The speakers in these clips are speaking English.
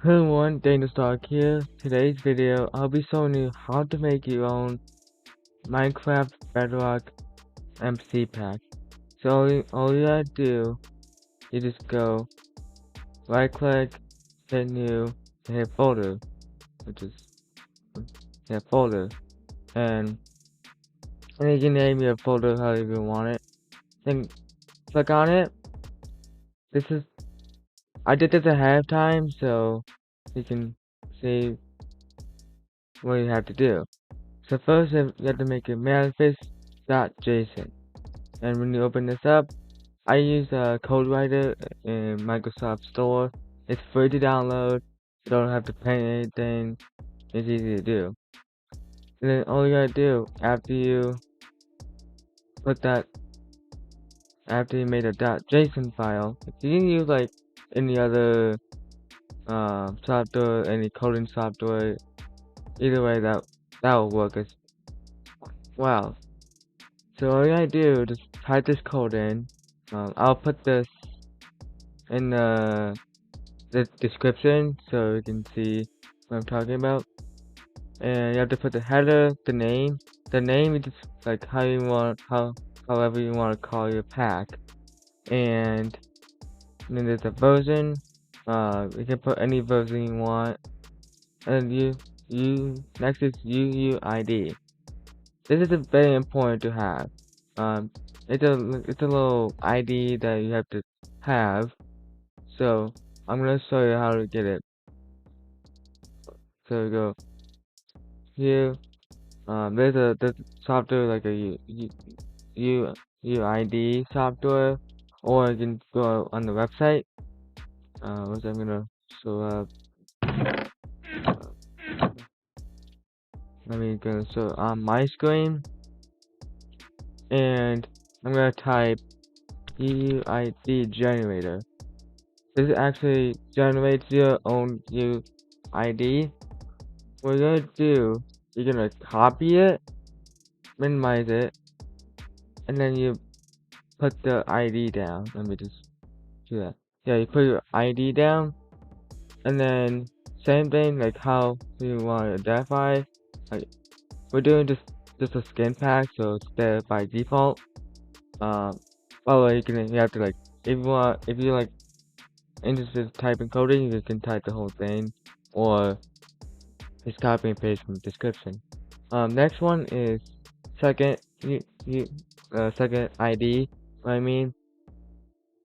Hello everyone, Daniel Stark here. Today's video, I'll be showing you how to make your own Minecraft Bedrock MC pack. So all you gotta do, you just go right click, hit new, and hit folder, which is hit folder, and you can name your folder however you want it. Then click on it. I did this ahead of time, so you can see what you have to do. So first you have to make a manifest.json, and when you open this up, I use a code writer in Microsoft Store. It's free to download. You don't have to pay anything. It's easy to do. And then all you gotta do after you put that, after you made a .json file, you can use like any other software, any coding software. Either way, that will work as well. So all you gotta do is just type this code in. I'll put this in the description so you can see what I'm talking about. And you have to put the header, the name. The name is just like however you want to call your pack. And then there's a version. You can put any version you want. And next is UUID. This is very important to have. It's a little ID that you have to have. So I'm gonna show you how to get it. So we go here. There's a software like a UID software, or you can go on the website. Which I'm gonna show up. Let me go show on my screen, and I'm gonna type UID generator. This actually generates your own UID. What you're gonna do, you're gonna copy it, minimize it, and then you put the ID down. Let me just do that. Yeah, you put your ID down, and then same thing like how you want to identify. Like we're doing just a skin pack, so it's there by default. By the way, you have to like if you like interested in typing coding, you can type the whole thing, or just copy and paste from the description. Next one is second second ID. What I mean,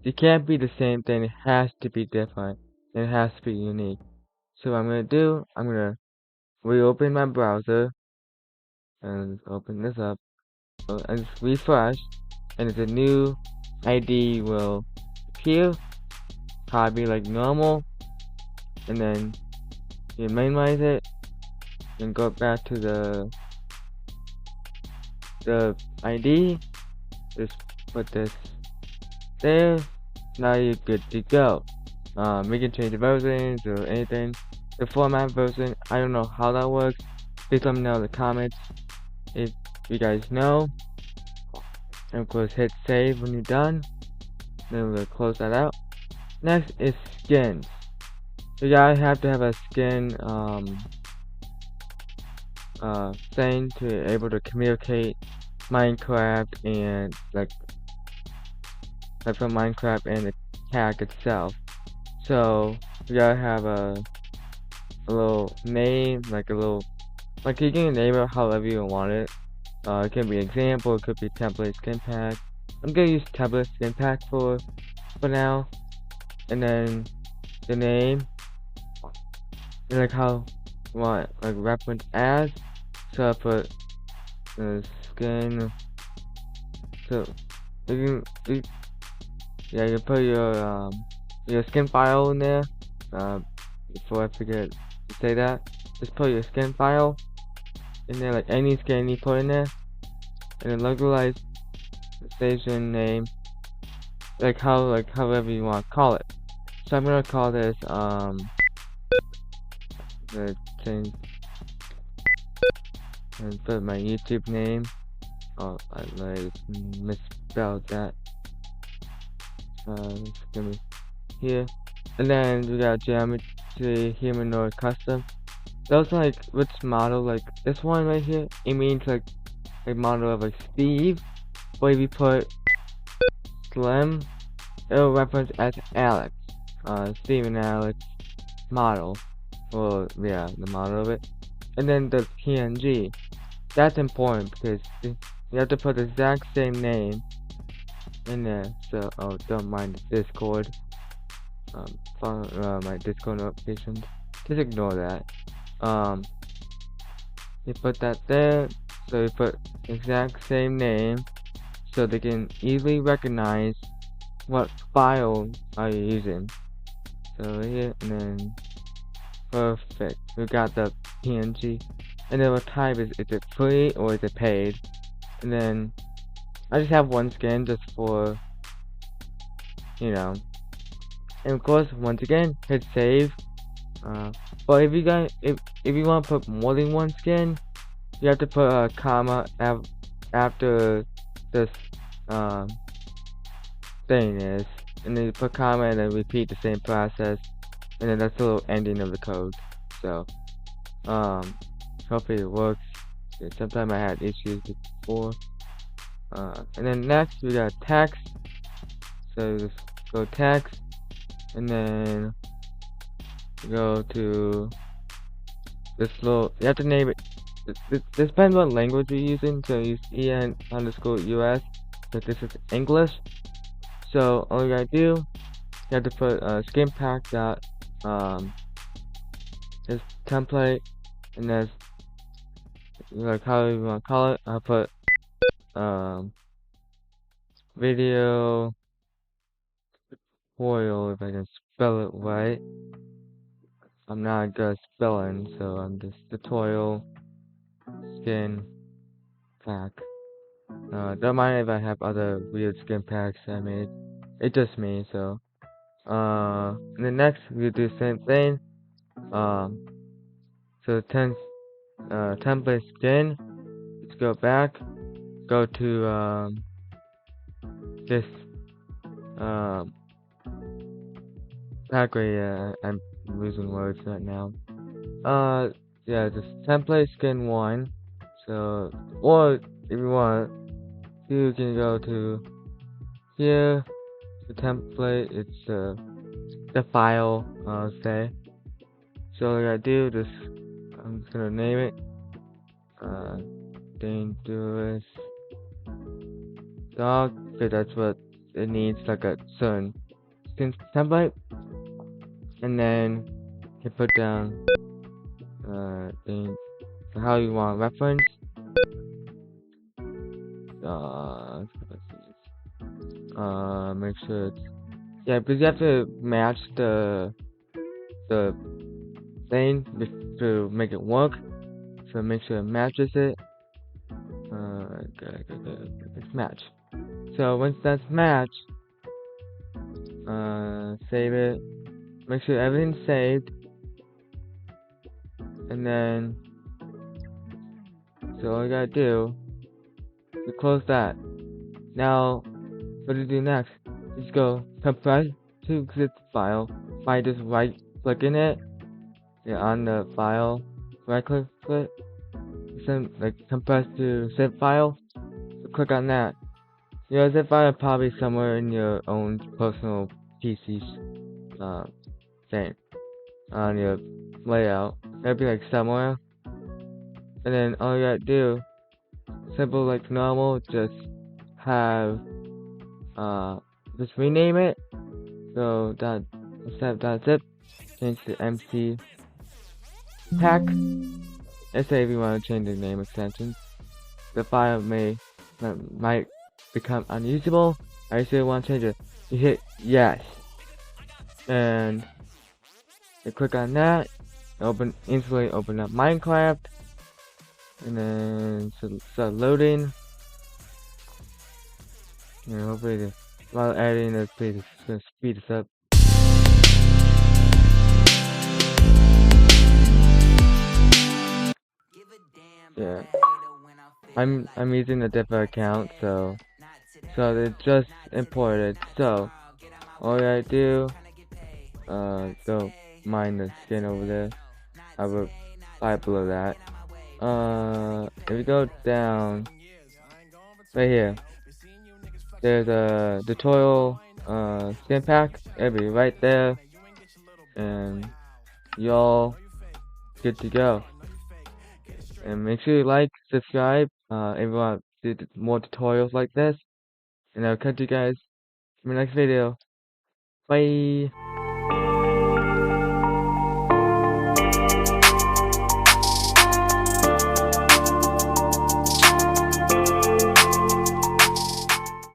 it can't be the same thing. It has to be different. And it has to be unique. So what I'm gonna do, I'm gonna reopen my browser and open this up and just refresh, and it's a new ID will appear. Copy like normal, and then you minimize it and go back to the ID. Just put this there. Now you're good to go. We can change the versions or anything. The format version, I don't know how that works. Please let me know in the comments if you guys know. And of course, hit save when you're done. Then we're gonna close that out. Next is skins. So you guys have to have a skin thing to be able to communicate Minecraft and like from Minecraft and the pack itself. So you gotta have a little name, like you can name it however you want it. It can be example, it could be template skin pack. I'm gonna use template skin pack for now. And then the name, and like how you want like reference as. So I put the skin. So you can put your skin file in there. Before I forget to say that, just put your skin file in there, like any skin you put in there, and then localize the station name, like however you want to call it. So I'm gonna call this the thing, and put my YouTube name. Oh, I misspelled that. It's gonna be here, and then we got actually humanoid custom. Those like which model, like this one right here, it means like a model of like Steve, but if you put Slim, it'll reference as Alex. Steve and Alex model. Well, yeah, the model of it. And then the PNG. That's important because you have to put the exact same name in there. So, oh, don't mind the Discord. My Discord notifications. Just ignore that. You put that there. So you put exact same name, so they can easily recognize what file are you using. So here, and then perfect. We got the PNG, and then what type is it free or is it paid? And then I just have one skin just for, you know. And of course, once again, hit save. But if you want to put more than one skin, you have to put a comma after this thing is, and then you put comma and then repeat the same process, and then that's the little ending of the code. So hopefully it works. Sometimes I had issues before. And then next we got text. So just go text, and then go to this little. You have to name it. This depends what language you're using. So use en_us, but this is English. So all you gotta do, you have to put skin pack dot this template, and there's like how you want to call it. I'll put video tutorial if I can spell it right. I'm not good at spelling, so I'm just tutorial skin pack. Don't mind if I have other weird skin packs I made. It's just me, so. And then next we do the same thing. So template skin. Let's go back. Go to this pack right here. I'm losing words right now. Yeah, this template skin 1. So, or if you want, you can go to here. The template, it's the file, say. So I gotta do this. I'm just gonna name it dangerous dog, because that's what it needs, like a certain skin template. And then you put down how you want reference. Make sure it's, yeah, because you have to match the thing to make it work. So make sure it matches it. It's match. So once that's matched, save it. Make sure everything's saved. And then, so all you gotta do is close that. Now, what to do next? Just go compress to zip file by just right clicking it. Yeah, on the file, right click it. Send like compress to zip file. So click on that. Your zip file is probably somewhere in your own personal PC's thing on your layout. It'll be like somewhere. And then all you gotta do, simple like normal, just have just rename it. So instead of .zip, change to MC pack. Let's say if you want to change the name extension, the file might become unusable. I still want to change it. You hit yes, and you click on that. Instantly open up Minecraft, and then start loading. And hopefully, while editing this, please, it's gonna speed this up. Yeah, I'm using a different account, so it just imported. So all I do, go mind the skin over there. I have a pipe below that. If we go down right here, there's a tutorial skin pack. It'll be right there, and y'all good to go. And make sure you like, subscribe. If you want to do more tutorials like this, and I'll catch you guys in my next video. Bye.